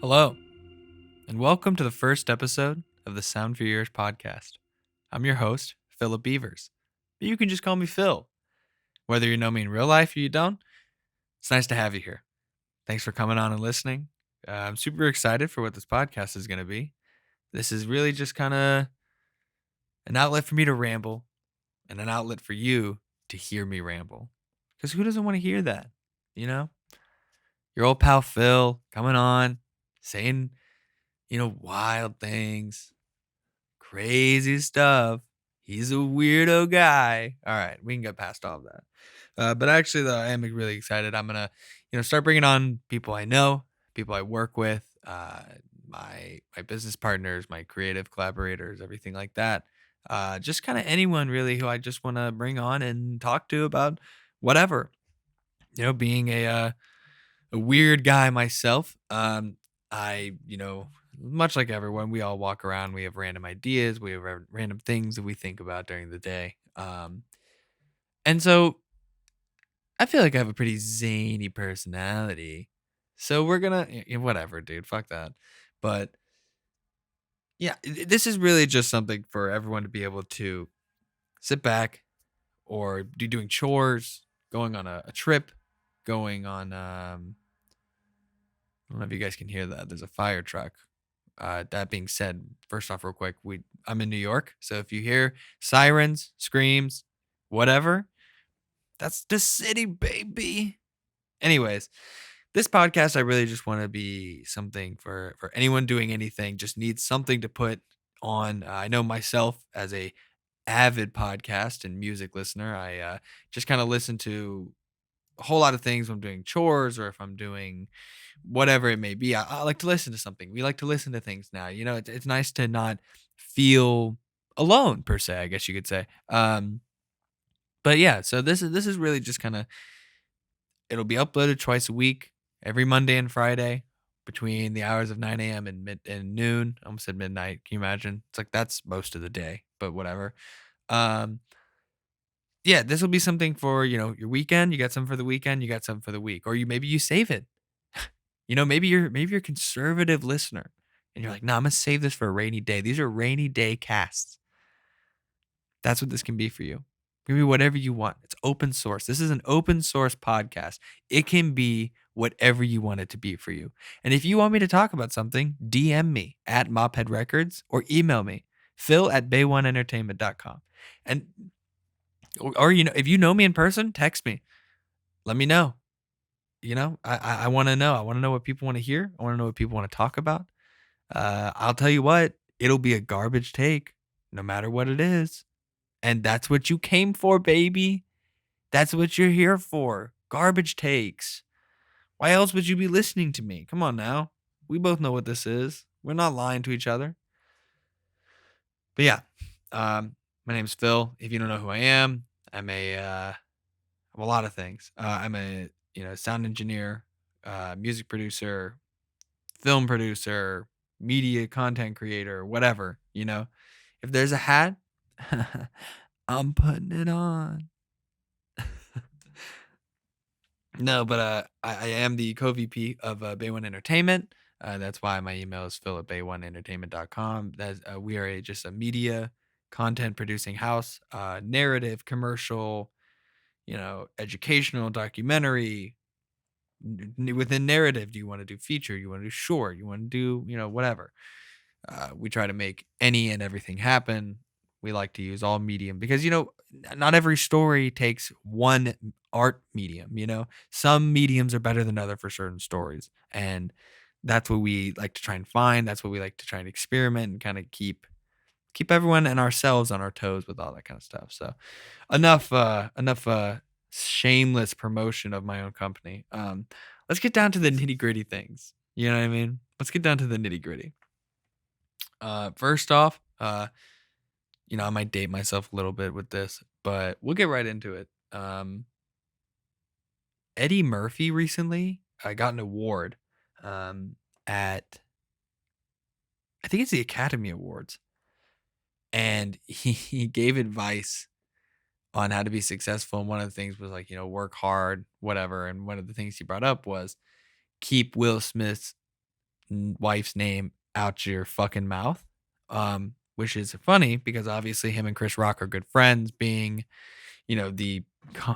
Hello, and welcome to the first episode of the Sound for Your Ears podcast. I'm your host, Philip Bevers, but you can just call me Phil. Whether you know me in real life or you don't, it's nice to have you here. Thanks for coming on and listening. I'm super excited for what this podcast is going to be. This is really just kind of an outlet for me to ramble and an outlet for you to hear me ramble. Because who doesn't want to hear that? You know? Your old pal Phil coming on, saying, wild things, crazy stuff. He's a weirdo guy. All right, we can get past all of that. But actually, though, I am really excited. I'm gonna, start bringing on people I know, people I work with, my business partners, my creative collaborators, everything like that. Just kind of anyone really who I just want to bring on and talk to about whatever. Being a weird guy myself. Much like everyone, we all walk around. We have random ideas. We have random things that we think about during the day. And so I feel like I have a pretty zany personality. So we're gonna, whatever, dude. Fuck that. But yeah, this is really just something for everyone to be able to sit back or be doing chores, going on a trip, going on. I don't know if you guys can hear that. There's a fire truck. That being said, first off, real quick, I'm in New York, so if you hear sirens, screams, whatever, that's the city, baby. Anyways, this podcast, I really just want to be something for anyone doing anything. Just needs something to put on. I know myself as a avid podcast and music listener, I just kind of listen to a whole lot of things when I'm doing chores or if I'm doing whatever it may be. I like to listen to something. We like to listen to things now. It's nice to not feel alone per se, I guess you could say. But yeah, so this is really just kind of it'll be uploaded twice a week, every Monday and Friday between the hours of 9 a.m. and noon. I almost said midnight. Can you imagine? It's like that's most of the day, but whatever. Um, yeah, this will be something for, your weekend. You got something for the weekend, you got something for the week. Or maybe you save it. Maybe you're a conservative listener and you're like, "No, I'm gonna save this for a rainy day." These are rainy day casts. That's what this can be for you. It can be whatever you want. It's open source. This is an open source podcast. It can be whatever you want it to be for you. And if you want me to talk about something, DM me at Mophead Records or email me, phil@bay1entertainment.com. And or if you know me in person, text me. Let me know. I want to know. I want to know what people want to hear. I want to know what people want to talk about. I'll tell you what, it'll be a garbage take, no matter what it is. And that's what you came for, baby. That's what you're here for. Garbage takes. Why else would you be listening to me? Come on now. We both know what this is. We're not lying to each other. But yeah, my name's Phil. If you don't know who I am, I'm a lot of things. I'm a sound engineer, music producer, film producer, media content creator, whatever. If there's a hat, I'm putting it on. No, but I am the co-VP of Bay One Entertainment. That's why my email is phil@bay1entertainment.com. We are just a media content producing house, narrative, commercial, educational, documentary. Within narrative, do you want to do feature? You want to do short? You want to do whatever? We try to make any and everything happen. We like to use all medium because not every story takes one art medium. Some mediums are better than other for certain stories, and that's what we like to try and find. That's what we like to try and experiment and kind of keep everyone and ourselves on our toes with all that kind of stuff. So enough shameless promotion of my own company. Let's get down to the nitty gritty things. You know what I mean? Let's get down to the nitty gritty. First off, I might date myself a little bit with this, but we'll get right into it. Eddie Murphy recently got an award at I think it's the Academy Awards, and he gave advice on how to be successful. And one of the things was like work hard, whatever. And one of the things he brought up was keep Will Smith's wife's name out your fucking mouth. Which is funny because obviously him and Chris Rock are good friends, being, the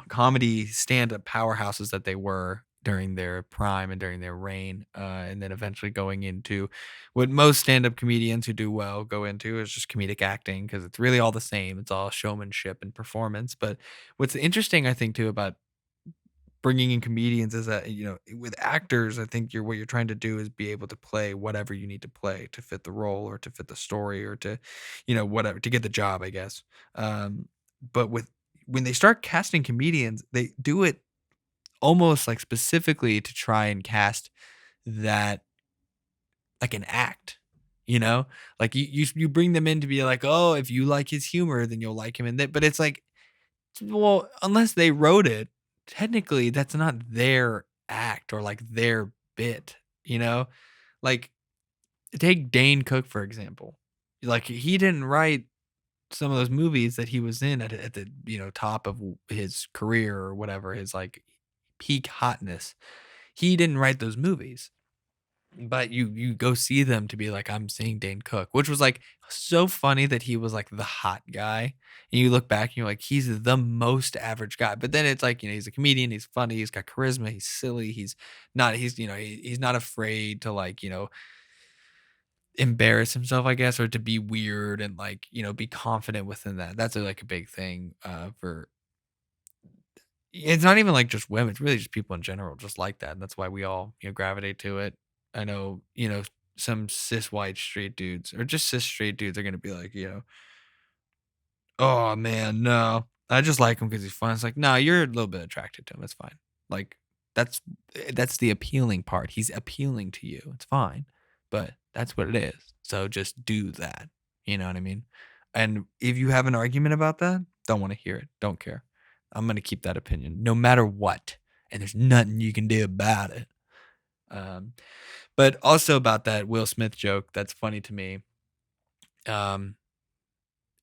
comedy stand-up powerhouses that they were during their prime and during their reign, and then eventually going into what most stand-up comedians who do well go into is just comedic acting because it's really all the same. It's all showmanship and performance. But what's interesting, I think, too, about bringing in comedians is that, with actors, I think what you're trying to do is be able to play whatever you need to play to fit the role or to fit the story or to, whatever, to get the job, I guess. But when they start casting comedians, they do it almost like specifically to try and cast that like an act, you know? Like you bring them in to be like, "Oh, if you like his humor, then you'll like him." And that, but it's like, well, unless they wrote it, technically that's not their act or like their bit, you know? Like, take Dane Cook for example. Like, he didn't write some of those movies that he was in at the, top of his career or whatever, his like peak hotness. He didn't write those movies. But you go see them to be like, I'm seeing Dane Cook, which was like so funny that he was like the hot guy. And you look back and you're like, he's the most average guy. But then it's like, he's a comedian, he's funny, he's got charisma, he's silly, he's not afraid to like, embarrass himself, I guess, or to be weird and like, be confident within that. That's like a big thing for it's not even like just women, it's really just people in general just like that, and that's why we all, gravitate to it. I know, some cis white straight dudes or just cis straight dudes are gonna be like, "Oh, man, no. I just like him because he's fun." It's like, "No, you're a little bit attracted to him, it's fine." Like, that's that's the appealing part. He's appealing to you, it's fine, but that's what it is. So just do that, you know what I mean? And if you have an argument about that, don't wanna hear it, don't care. I'm gonna keep that opinion no matter what, and there's nothing you can do about it. Um, but also about that Will Smith joke that's funny to me, um,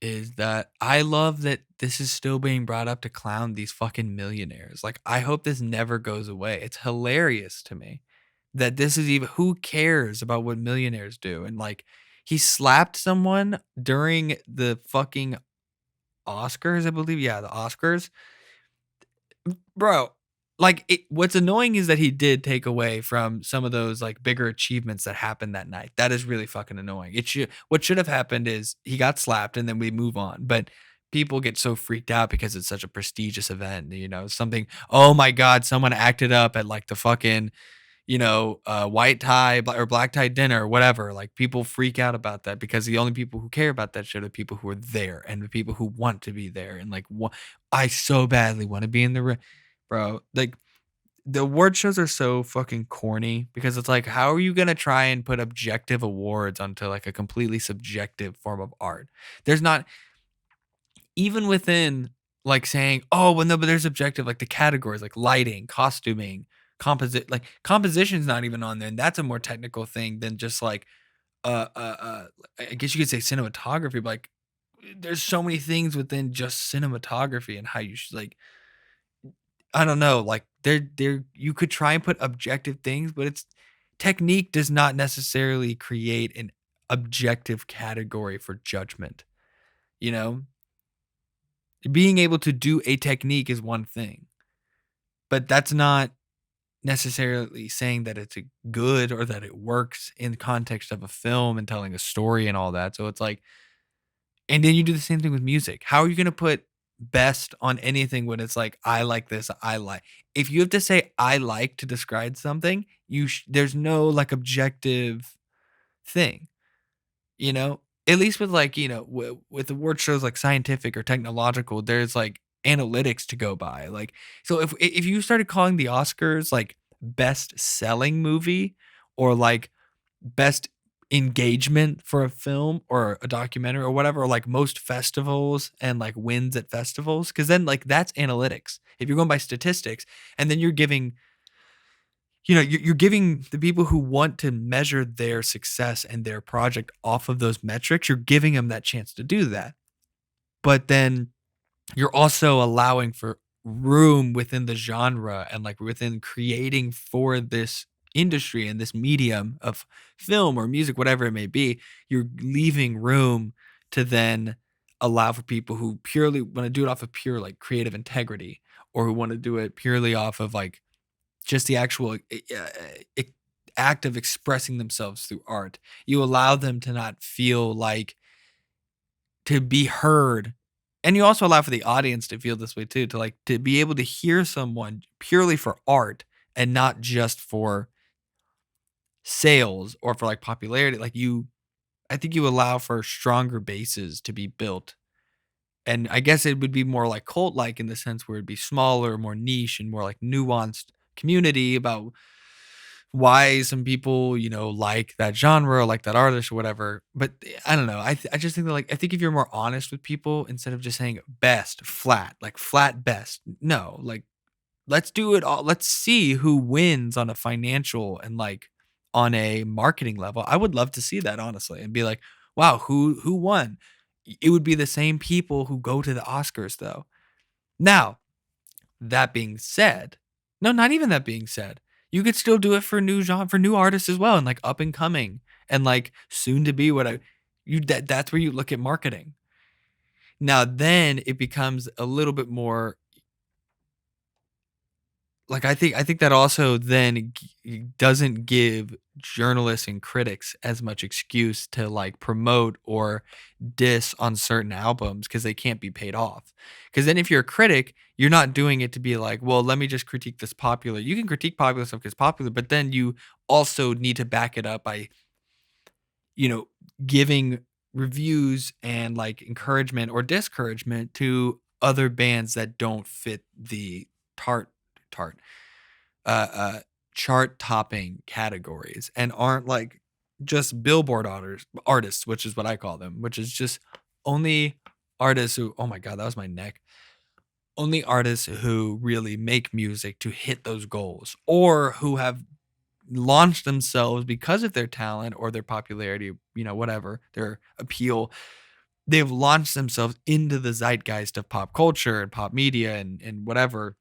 is that I love that this is still being brought up to clown these fucking millionaires. Like, I hope this never goes away. It's hilarious to me that this is even who cares about what millionaires do? And like, he slapped someone during the fucking Oscars, I believe. Yeah, the Oscars. Bro, like, what's annoying is that he did take away from some of those, like, bigger achievements that happened that night. That is really fucking annoying. What should have happened is he got slapped and then we move on, but people get so freaked out because it's such a prestigious event, something, "Oh my god, someone acted up at, like, the fucking, white tie or black tie dinner," or whatever. Like, people freak out about that because the only people who care about that shit are the people who are there and the people who want to be there and, like, I so badly wanna be in the room. Bro, like, the award shows are so fucking corny because it's like, how are you gonna try and put objective awards onto like a completely subjective form of art? There's not even within like saying, oh, well, no, but there's objective, like the categories, like lighting, costuming, like composition's not even on there. And that's a more technical thing than just like, uh, uh, uh, I guess you could say cinematography, but like, there's so many things within just cinematography and how you should like I don't know, like, there you could try and put objective things, but it's technique does not necessarily create an objective category for judgment, you know? Being able to do a technique is one thing, but that's not necessarily saying that it's a good or that it works in the context of a film and telling a story and all that, so it's like and then you do the same thing with music. How are you gonna put best on anything when it's like, "I like this, I like" if you have to say, "I like" to describe something, there's no, like, objective thing, you know? At least with, like, with award shows, like, scientific or technological, there's, like, analytics to go by, like, so if you started calling the Oscars, like, best selling movie or, like, best engagement for a film or a documentary or whatever, or like most festivals and like wins at festivals. Cause then like that's analytics. If you're going by statistics and then you're giving, you're giving the people who want to measure their success and their project off of those metrics, you're giving them that chance to do that. But then you're also allowing for room within the genre and like within creating for this industry and this medium of film or music, whatever it may be, you're leaving room to then allow for people who purely want to do it off of pure like creative integrity, or who want to do it purely off of like just the actual act of expressing themselves through art. You allow them to not feel like to be heard. And you also allow for the audience to feel this way too, to like to be able to hear someone purely for art and not just for sales or for like popularity. Like I think you allow for stronger bases to be built. And I guess it would be more like cult like in the sense where it'd be smaller, more niche, and more like nuanced community about why some people, like that genre or like that artist or whatever. But I don't know. I just think that like I think if you're more honest with people instead of just saying best, flat, like flat best. No, like let's do it all. Let's see who wins on a financial and like on a marketing level. I would love to see that honestly and be like, wow, who won? It would be the same people who go to the Oscars though. Now, that being said, no, not even that being said, you could still do it for new genre for new artists as well and like up and coming and like soon to be what I you that's where you look at marketing. Now then it becomes a little bit more like I think that also then doesn't give journalists and critics as much excuse to like promote or diss on certain albums because they can't be paid off. Because then if you're a critic, you're not doing it to be like, well, let me just critique this popular. You can critique popular stuff because popular, but then you also need to back it up by you know, giving reviews and like encouragement or discouragement to other bands that don't fit the tart tart uh uh chart topping categories and aren't like just billboard artists, which is what I call them, which is just only artists who, oh my god, that was my neck, only artists who really make music to hit those goals or who have launched themselves because of their talent or their popularity, whatever, their appeal. They've launched themselves into the zeitgeist of pop culture and pop media and whatever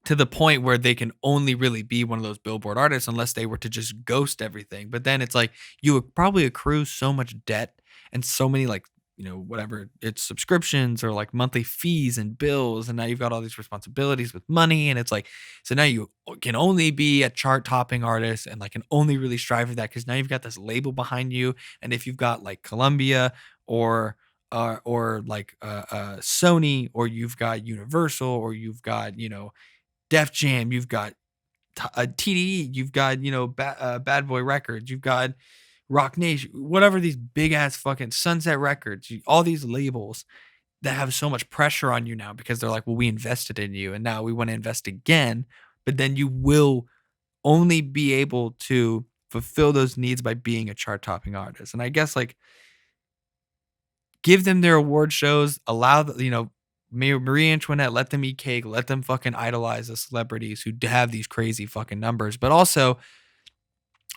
to the point where they can only really be one of those billboard artists unless they were to just ghost everything. But then it's like you would probably accrue so much debt and so many like whatever it's subscriptions or like monthly fees and bills, and now you've got all these responsibilities with money, and it's like so now you can only be a chart topping artist and like can only really strive for that because now you've got this label behind you. And if you've got like Columbia or like Sony, or you've got Universal, or you've got Def Jam, you've got TDE, you've got Bad Boy Records, you've got Rock Nation, whatever, these big ass fucking Sunset Records, all these labels that have so much pressure on you now because they're like, well, we invested in you and now we want to invest again. But then you will only be able to fulfill those needs by being a chart topping artist. And I guess like give them their award shows, allow Marie Antoinette, let them eat cake, let them fucking idolize the celebrities who have these crazy fucking numbers. But also,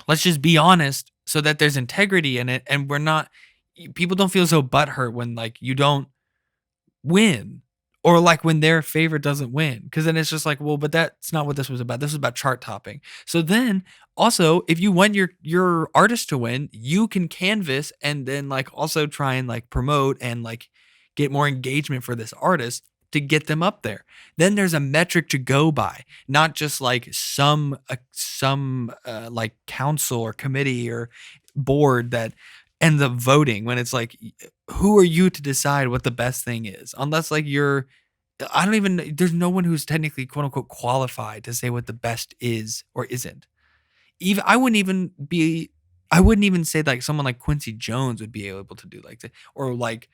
let's just be honest so that there's integrity in it and we're not people don't feel so butthurt when like you don't win or like when their favorite doesn't win, because then it's just like, well, but that's not what this was about. This was about chart topping. So then also if you want your artist to win, you can canvas and then like also try and like promote and like get more engagement for this artist to get them up there. Then there's a metric to go by, not just like some like council or committee or board that ends up voting when it's like, who are you to decide what the best thing is? Unless like I don't even, there's no one who's technically quote unquote qualified to say what the best is or isn't. Even I wouldn't even say like someone like Quincy Jones would be able to do like that, or like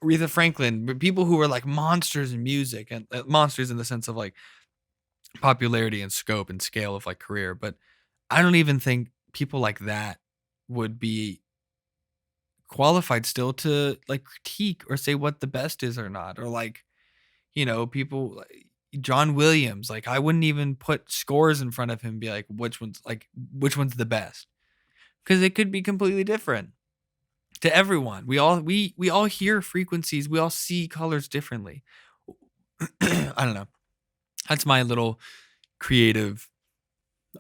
Aretha Franklin, but people who are like monsters in music and monsters in the sense of like popularity and scope and scale of like career. But I don't even think people like that would be qualified still to like critique or say what the best is or not, or like people like John Williams, like I wouldn't even put scores in front of him and be like which one's the best, because it could be completely different to everyone. We all hear frequencies, we all see colors differently. I don't know, that's my little creative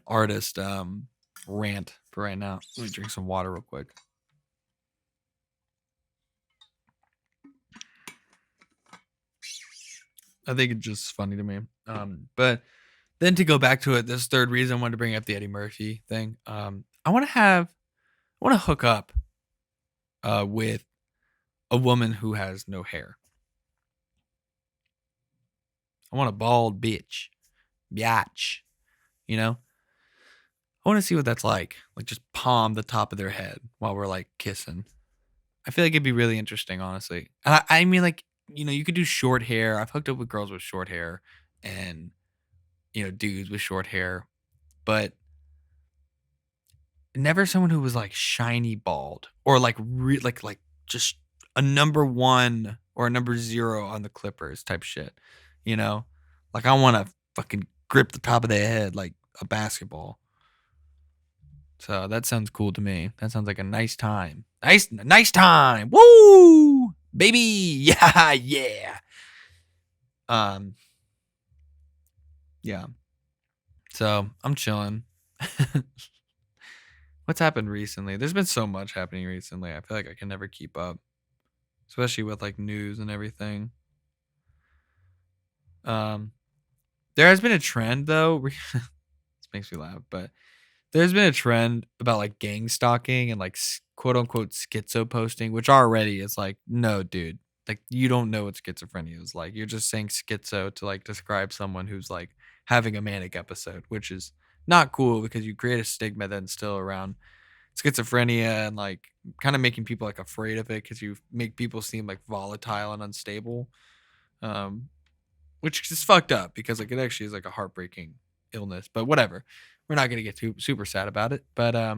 artist rant for right now. Let me drink some water real quick. I think it's just funny to me. But then to go back to it, this third reason I wanted to bring up the Eddie Murphy thing. I want to hook up with a woman who has no hair. I want a bald bitch, biatch. You know, I want to see what that's like just palm the top of their head while we're like kissing. I feel like it'd be really interesting, honestly. And I mean, like, you could do short hair. I've hooked up with girls with short hair and, dudes with short hair, but never someone who was like shiny bald or like just a number one or a number zero on the Clippers type shit. You know, like I want to fucking grip the top of their head like a basketball. So that sounds cool to me. That sounds like a nice time. Nice time. Woo! Baby. Yeah, yeah. Um yeah. So, I'm chilling. What's happened recently? There's been so much happening recently. I feel like I can never keep up, especially with like news and everything. Um there has been a trend though. This makes me laugh, but there's been a trend about like gang stalking and like quote unquote schizo posting, which already is like, no, dude, like you don't know what schizophrenia is like. You're just saying schizo to like describe someone who's like having a manic episode, which is not cool because you create a stigma that's still around schizophrenia and like kind of making people like afraid of it because you make people seem like volatile and unstable. Um, which is fucked up because like it actually is like a heartbreaking illness, but whatever. We're not going to get too super sad about it. But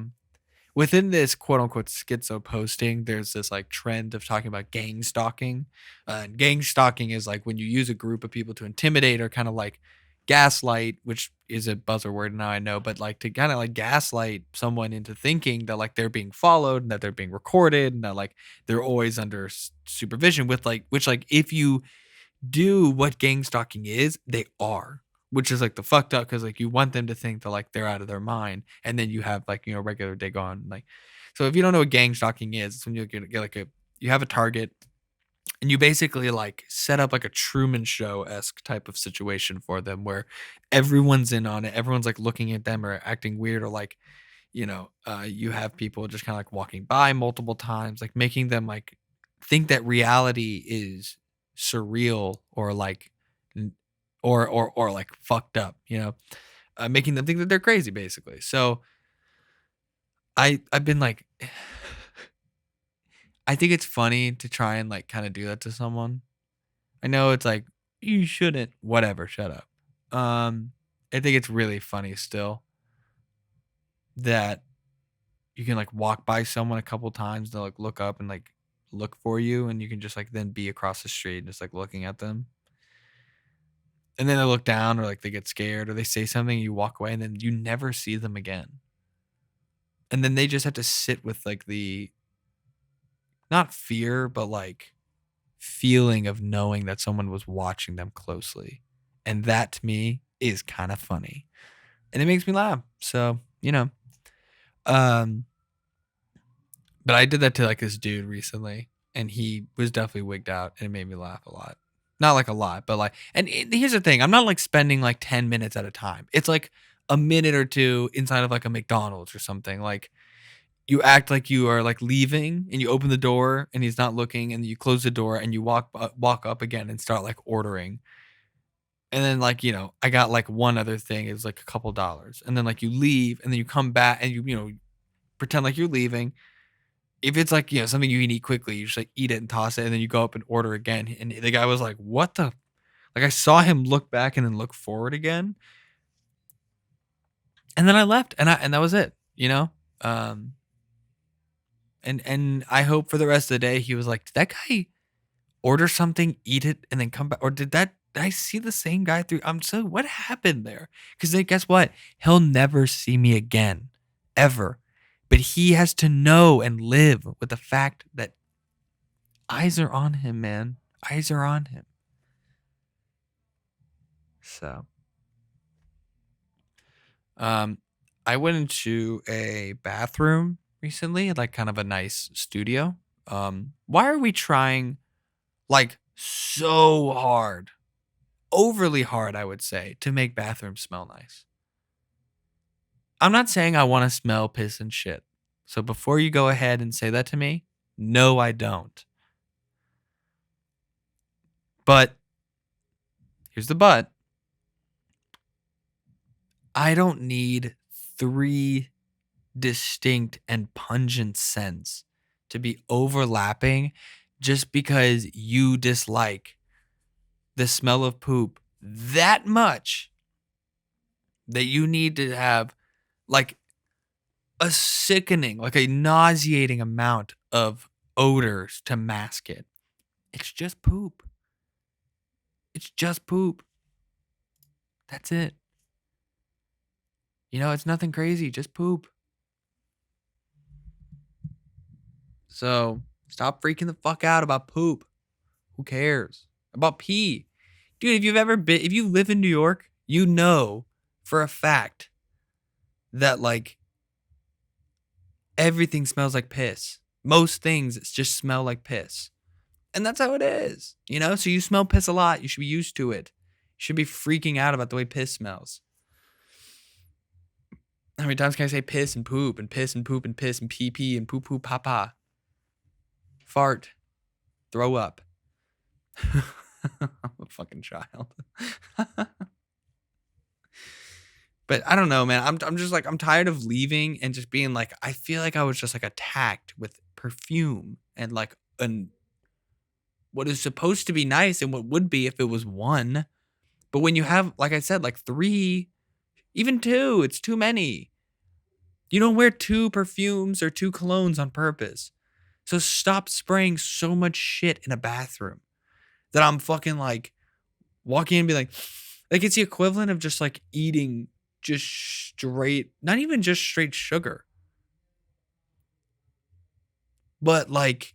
within this quote unquote schizo posting, there's this like trend of talking about gang stalking. And gang stalking is like when you use a group of people to intimidate or kind of like gaslight, which is a buzzword now I know, but like to kind of like gaslight someone into thinking that like they're being followed and that they're being recorded and that like they're always under supervision with like which like if you do what gang stalking is, they are. Which is like the fucked up because like you want them to think that like they're out of their mind, and then you have like regular day gone like. So if you don't know what gang stalking is, it's when you get like you have a target, and you basically like set up like a Truman Show esque type of situation for them where everyone's in on it, everyone's like looking at them or acting weird or like you have people just kind of like walking by multiple times, like making them like think that reality is surreal or like or like fucked up, making them think that they're crazy basically. So I've been like I think it's funny to try and like kind of do that to someone. I know it's like you shouldn't, whatever, shut up. I think it's really funny still that you can like walk by someone a couple times, they'll like look up and like look for you, and you can just like then be across the street just like looking at them. And then they look down or like they get scared or they say something, you walk away and then you never see them again. And then they just have to sit with like the not fear, but like feeling of knowing that someone was watching them closely. And that to me is kind of funny. And it makes me laugh. So, um but I did that to like this dude recently, and he was definitely wigged out, and it made me laugh a lot. Not like a lot, but like, and here's the thing: I'm not like spending like 10 minutes at a time. It's like a minute or two inside of like a McDonald's or something. Like you act like you are like leaving, and you open the door, and he's not looking, and you close the door, and you walk up again and start like ordering. And then like I got like one other thing. It was like a couple dollars, and then like you leave, and then you come back, and you pretend like you're leaving. If it's like, something you can eat quickly, you just like eat it and toss it, and then you go up and order again. And the guy was like, "What the?" Like I saw him look back and then look forward again, and then I left, and that was it. Um, and I hope for the rest of the day he was like, "Did that guy order something, eat it, and then come back, or did I see the same guy through?" I'm so what happened there? Because then guess what? He'll never see me again, ever. But he has to know and live with the fact that eyes are on him, man. Eyes are on him. So, I went into a bathroom recently, like kind of a nice studio. Why are we trying like so hard, overly hard, I would say, to make bathrooms smell nice? I'm not saying I want to smell piss and shit. So before you go ahead and say that to me, no, I don't. But here's the but. I don't need three distinct and pungent scents to be overlapping just because you dislike the smell of poop that much that you need to have like a sickening, like a nauseating amount of odors to mask it. It's just poop. It's just poop. That's it. You know, it's nothing crazy, just poop. So stop freaking the fuck out about poop. Who cares? About pee. Dude, if you live in New York, you know for a fact that like everything smells like piss. Most things just smell like piss. And that's how it is. You know, so you smell piss a lot. You should be used to it. You should be freaking out about the way piss smells. How many times can I say piss and poop and piss and poop and piss and pee pee and poo poo papa? Fart. Throw up. I'm a fucking child. But I don't know, man. I'm just like, I'm tired of leaving and just being like, I feel like I was just like attacked with perfume and like what is supposed to be nice and what would be if it was one. But when you have, like I said, like three, even two, it's too many. You don't wear two perfumes or two colognes on purpose. So stop spraying so much shit in a bathroom that I'm fucking like walking in and be like it's the equivalent of just like eating just straight, not even just straight sugar, but like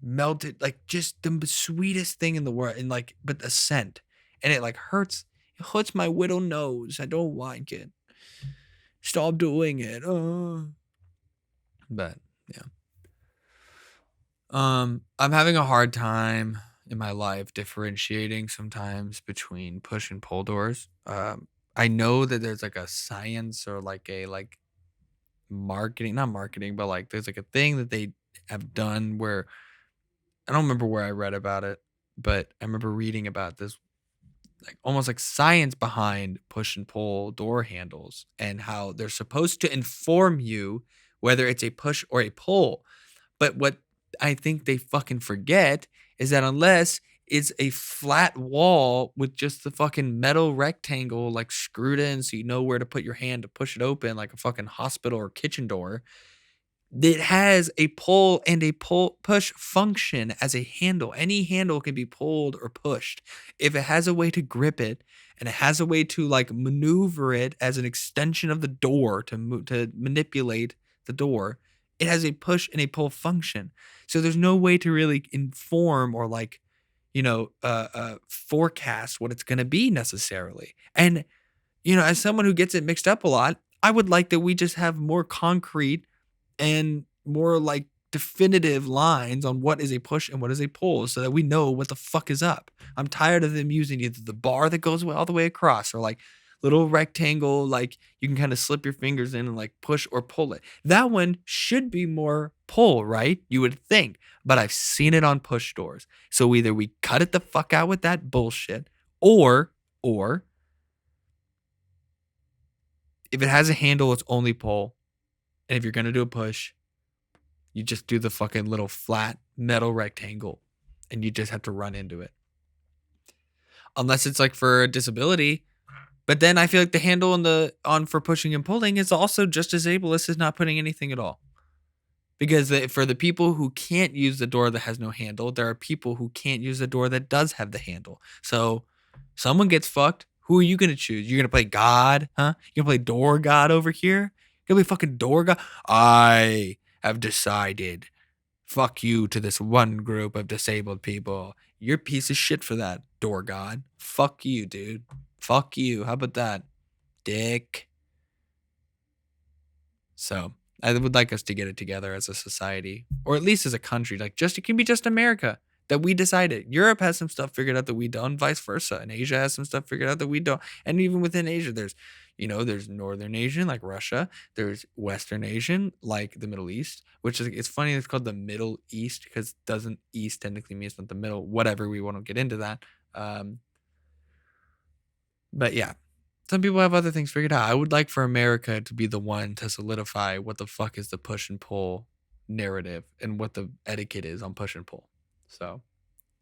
melted, like just the sweetest thing in the world, and like, but the scent, and it like hurts. It hurts my little nose. I don't like it. Stop doing it. But yeah. I'm having a hard time in my life differentiating sometimes between push and pull doors. I know that there's like a science or like a like marketing, not marketing, but like there's like a thing that they have done where I don't remember where I read about it, but I remember reading about this like almost like science behind push and pull door handles and how they're supposed to inform you whether it's a push or a pull. But what I think they fucking forget is that unless it's a flat wall with just the fucking metal rectangle like screwed in so you know where to put your hand to push it open like a fucking hospital or kitchen door, it has a pull and a pull push function as a handle. Any handle can be pulled or pushed. If it has a way to grip it and it has a way to like maneuver it as an extension of the door to manipulate the door, it has a push and a pull function. So there's no way to really inform or like, forecast what it's going to be necessarily. And as someone who gets it mixed up a lot, I would like that we just have more concrete and more like definitive lines on what is a push and what is a pull so that we know what the fuck is up. I'm tired of them using either the bar that goes all the way across or like little rectangle, like you can kind of slip your fingers in and like push or pull it. That one should be more pull, right? You would think, but I've seen it on push doors. So either we cut it the fuck out with that bullshit or if it has a handle, it's only pull. And if you're going to do a push, you just do the fucking little flat metal rectangle and you just have to run into it. Unless it's like for a disability. But then I feel like the handle on for pushing and pulling is also just as ableist as not putting anything at all. Because for the people who can't use the door that has no handle, there are people who can't use the door that does have the handle. So someone gets fucked. Who are you going to choose? You're going to play God? Huh? You're going to play door God over here? You're going to play fucking door God? I have decided. Fuck you to this one group of disabled people. You're a piece of shit for that, door God. Fuck you, dude. Fuck you. How about that? dick. So I would like us to get it together as a society, or at least as a country. Like, just it can be just America that we decided. Europe has some stuff figured out that we don't, vice versa, and Asia has some stuff figured out that we don't. And even within Asia, there's Northern Asian like Russia. There's Western Asian like the Middle East, which is it's funny it's called the Middle East because doesn't East technically mean it's not the middle. Whatever, we won't get into that. But yeah, some people have other things figured out. I would like for America to be the one to solidify what the fuck is the push and pull narrative and what the etiquette is on push and pull. So,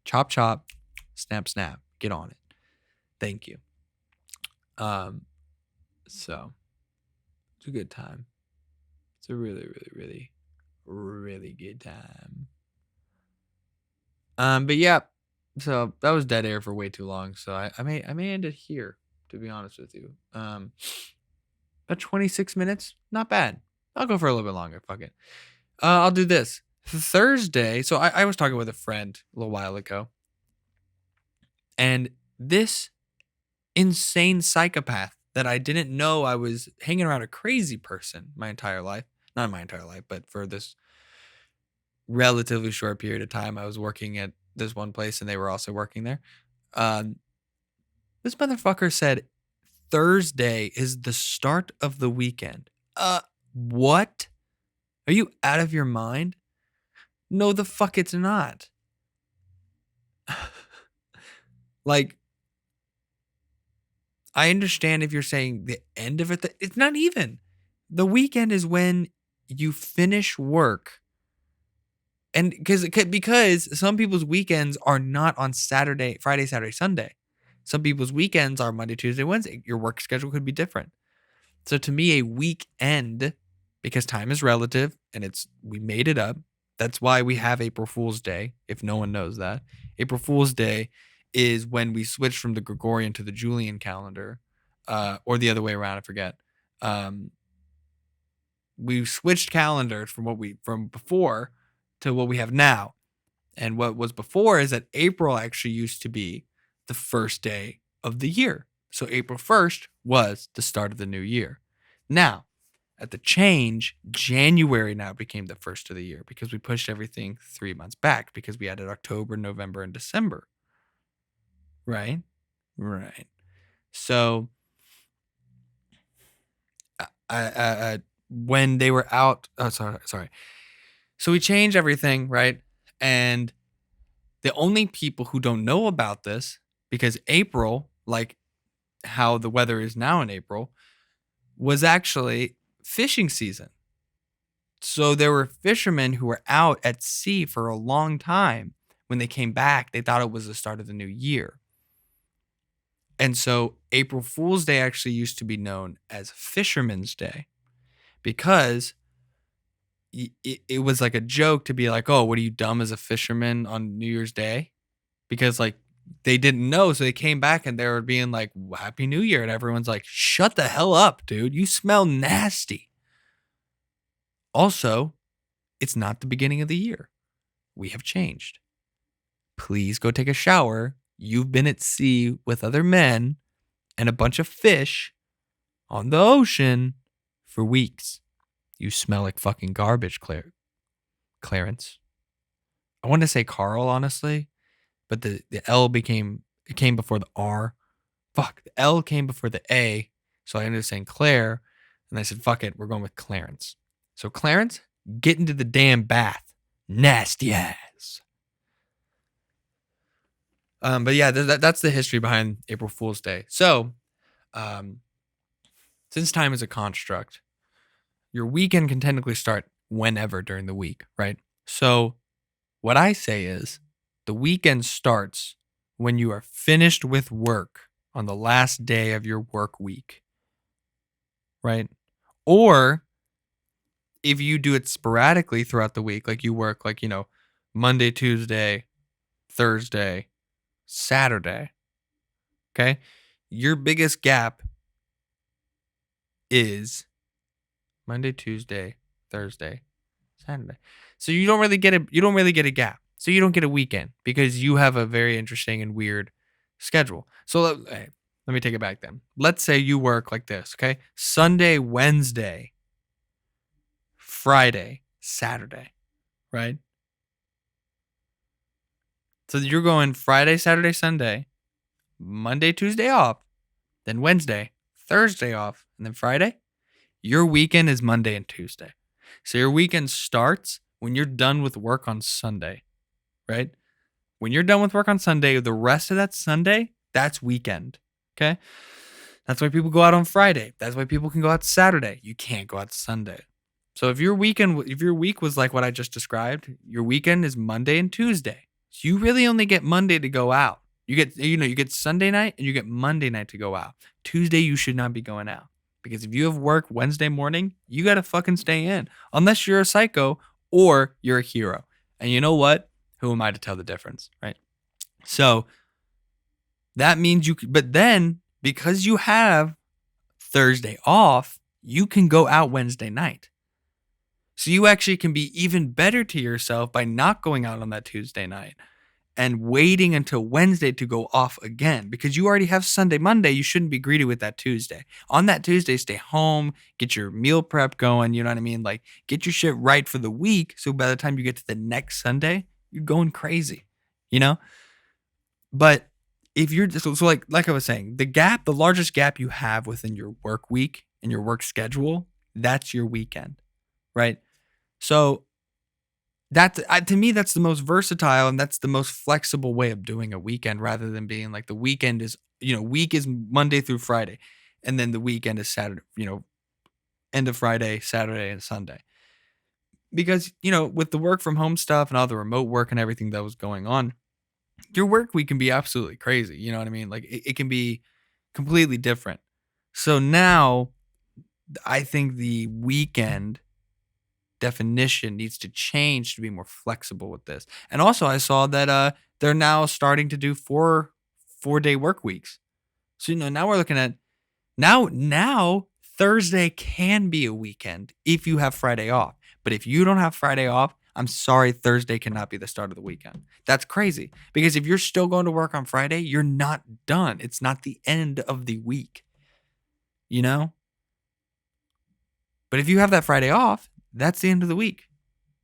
chop chop, snap snap, get on it. Thank you. So it's a good time. It's a really, really, really, really good time. But yeah, so that was dead air for way too long. So I may end it here, to be honest with you. About 26 minutes, not bad. I'll go for a little bit longer. Fuck it. I'll do this Thursday. So I was talking with a friend a little while ago, and this insane psychopath that I didn't know I was hanging around a crazy person my entire life. Not my entire life, but for this relatively short period of time, I was working at this one place and they were also working there. This motherfucker said Thursday is the start of the weekend. What? Are you out of your mind? No, the fuck it's not. Like, I understand if you're saying the end of it. It's not even. The weekend is when you finish work. And because some people's weekends are not on Saturday, Friday, Saturday, Sunday. Some people's weekends are Monday, Tuesday, Wednesday. Your work schedule could be different. So to me, a weekend, because time is relative and we made it up. That's why we have April Fool's Day, if no one knows that. April Fool's Day is when we switched from the Gregorian to the Julian calendar, or the other way around, I forget. We switched calendars from before to what we have now. And what was before is that April actually used to be the first day of the year. So April 1st was the start of the new year. Now, at the change, January now became the first of the year because we pushed everything 3 months back because we added October, November, and December. Right? Right. So when they were out, sorry. So we changed everything, right? And the only people who don't know about this, because April, like how the weather is now in April, was actually fishing season. So there were fishermen who were out at sea for a long time. When they came back, they thought it was the start of the new year. And so April Fool's Day actually used to be known as Fisherman's Day because it was like a joke to be like, oh, what are you, dumb as a fisherman on New Year's Day? Because like they didn't know. So they came back and they were being like, Happy New Year. And everyone's like, shut the hell up, dude. You smell nasty. Also, it's not the beginning of the year. We have changed. Please go take a shower. You've been at sea with other men and a bunch of fish on the ocean for weeks. You smell like fucking garbage, Clarence. I want to say Carl, honestly, but the L came before the R. Fuck, the L came before the A, so I ended up saying Claire, and I said, fuck it, we're going with Clarence. So Clarence, get into the damn bath. Nasty ass. But yeah, that's the history behind April Fool's Day. So, since time is a construct, your weekend can technically start whenever during the week, right? So what I say is the weekend starts when you are finished with work on the last day of your work week, right? Or if you do it sporadically throughout the week, like you work like, Monday, Tuesday, Thursday, Saturday, okay? Your biggest gap is Monday, Tuesday, Thursday, Saturday. So you don't really get a gap. So you don't get a weekend because you have a very interesting and weird schedule. So Let me take it back then. Let's say you work like this, okay? Sunday, Wednesday, Friday, Saturday, right? So you're going Friday, Saturday, Sunday, Monday, Tuesday off, then Wednesday, Thursday off, and then Friday. Your weekend is Monday and Tuesday. So your weekend starts when you're done with work on Sunday, right? When you're done with work on Sunday, the rest of that Sunday, that's weekend. Okay? That's why people go out on Friday. That's why people can go out Saturday. You can't go out Sunday. So if your week was like what I just described, your weekend is Monday and Tuesday. So you really only get Monday to go out. You get Sunday night and you get Monday night to go out. Tuesday you should not be going out. Because if you have work Wednesday morning, you got to fucking stay in. Unless you're a psycho or you're a hero. And you know what? Who am I to tell the difference, right? So that means but then because you have Thursday off, you can go out Wednesday night. So you actually can be even better to yourself by not going out on that Tuesday night and waiting until Wednesday to go off again, because you already have Sunday, Monday. You shouldn't be greedy with that Tuesday. On that Tuesday, stay home, get your meal prep going. You know what I mean? Like, get your shit right for the week. So by the time you get to the next Sunday, you're going crazy, you know? But if you're just so like I was saying, the largest gap you have within your work week and your work schedule, that's your weekend, right? So to me, that's the most versatile and that's the most flexible way of doing a weekend, rather than being like the weekend is, week is Monday through Friday, and then the weekend is Saturday, end of Friday, Saturday, and Sunday. Because, with the work from home stuff and all the remote work and everything that was going on, your work week can be absolutely crazy. You know what I mean? Like it can be completely different. So now I think the weekend definition needs to change to be more flexible with this. And also I saw that they're now starting to do 4-day work weeks. So now we're looking at now Thursday can be a weekend if you have Friday off. But if you don't have Friday off, I'm sorry, Thursday cannot be the start of the weekend. That's crazy. Because if you're still going to work on Friday, you're not done. It's not the end of the week. But if you have that Friday off, that's the end of the week.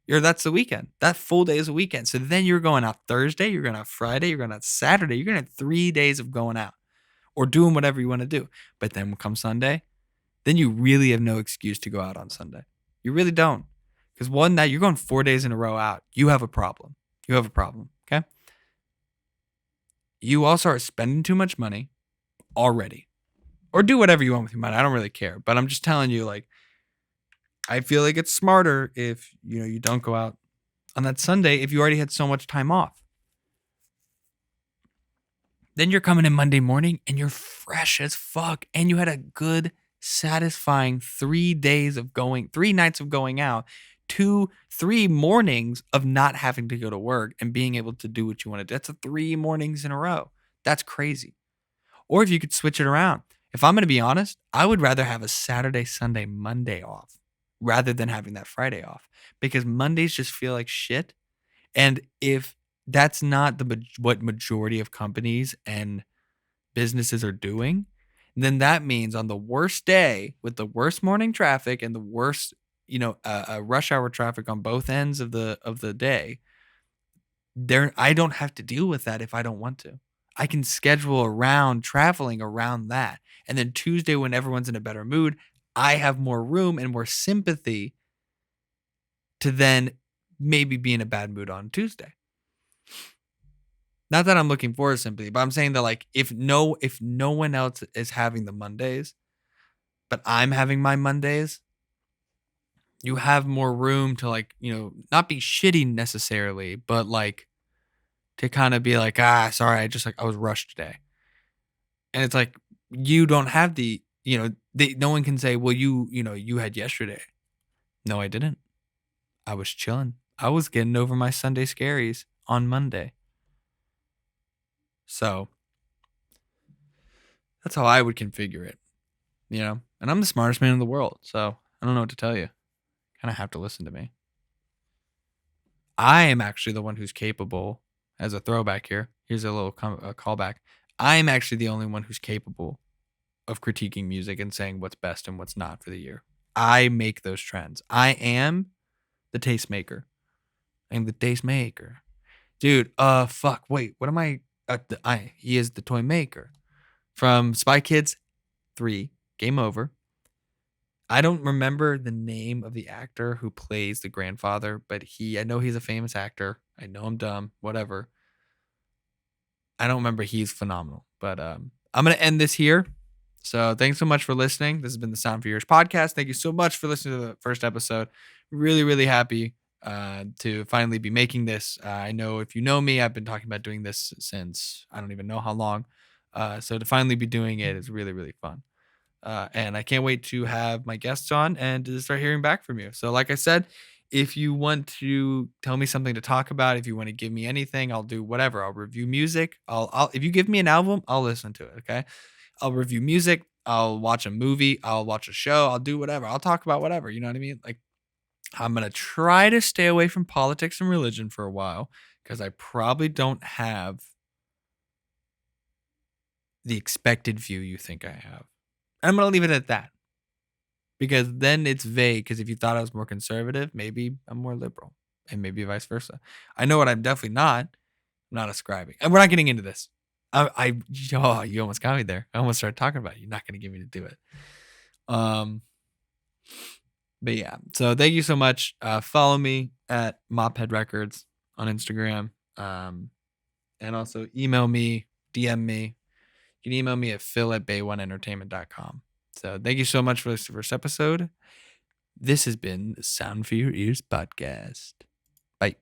That's the weekend. That full day is a weekend. So then you're going out Thursday, you're going out Friday, you're going out Saturday. You're going to have 3 days of going out or doing whatever you want to do. But then when comes Sunday, then you really have no excuse to go out on Sunday. You really don't. Because one night you're going 4 days in a row out. You have a problem. Okay? You also are spending too much money already. Or do whatever you want with your money. I don't really care. But I'm just telling you, like, I feel like it's smarter if, you don't go out on that Sunday if you already had so much time off. Then you're coming in Monday morning and you're fresh as fuck. And you had a good, satisfying 3 nights of going out, 3 mornings of not having to go to work and being able to do what you want to do. That's 3 mornings in a row. That's crazy. Or if you could switch it around. If I'm going to be honest, I would rather have a Saturday, Sunday, Monday off rather than having that Friday off, because Mondays just feel like shit. And if that's not what majority of companies and businesses are doing, then that means on the worst day with the worst morning traffic and the worst, rush hour traffic on both ends of the day, I don't have to deal with that if I don't want to. I can schedule around traveling around that. And then Tuesday, when everyone's in a better mood, I have more room and more sympathy to then maybe be in a bad mood on Tuesday. Not that I'm looking for sympathy, but I'm saying that, like, if no one else is having the Mondays, but I'm having my Mondays, you have more room to, like, not be shitty necessarily, but like to kind of be like, sorry, I was rushed today. And it's like, you don't have no one can say, well, you had yesterday. No, I didn't. I was chilling. I was getting over my Sunday scaries on Monday. So that's how I would configure it, And I'm the smartest man in the world, so I don't know what to tell you. Kind of have to listen to me. I am actually the one who's capable, as a throwback here. Here's a little callback. I'm actually the only one who's capable of critiquing music and saying what's best and what's not for the year. I make those trends. I am the tastemaker. I'm the tastemaker. Dude, fuck. Wait, what am I? He is the toy maker from Spy Kids 3. Game Over. I don't remember the name of the actor who plays the grandfather, but I know he's a famous actor. I know I'm dumb, whatever. I don't remember. He's phenomenal. But I'm going to end this here. So thanks so much for listening. This has been the Sound for Yours podcast. Thank you so much for listening to the first episode. Really, really happy to finally be making this. I know if you know me, I've been talking about doing this since I don't even know how long. So to finally be doing it is really, really fun. And I can't wait to have my guests on and to start hearing back from you. So like I said, if you want to tell me something to talk about, if you want to give me anything, I'll do whatever. I'll review music. I'll if you give me an album, I'll listen to it. Okay. I'll review music. I'll watch a movie. I'll watch a show. I'll do whatever. I'll talk about whatever. You know what I mean? Like, I'm going to try to stay away from politics and religion for a while because I probably don't have the expected view you think I have. I'm going to leave it at that because then it's vague. Because if you thought I was more conservative, maybe I'm more liberal and maybe vice versa. I know what I'm definitely not. I'm not ascribing. And we're not getting into this. You almost got me there. I almost started talking about it. You're not going to get me to do it. But yeah, so thank you so much. Follow me at Mophead Records on Instagram. And also email me, DM me. You can email me at phil@bay1entertainment.com. So thank you so much for this first episode. This has been the Sound for Your Ears podcast. Bye.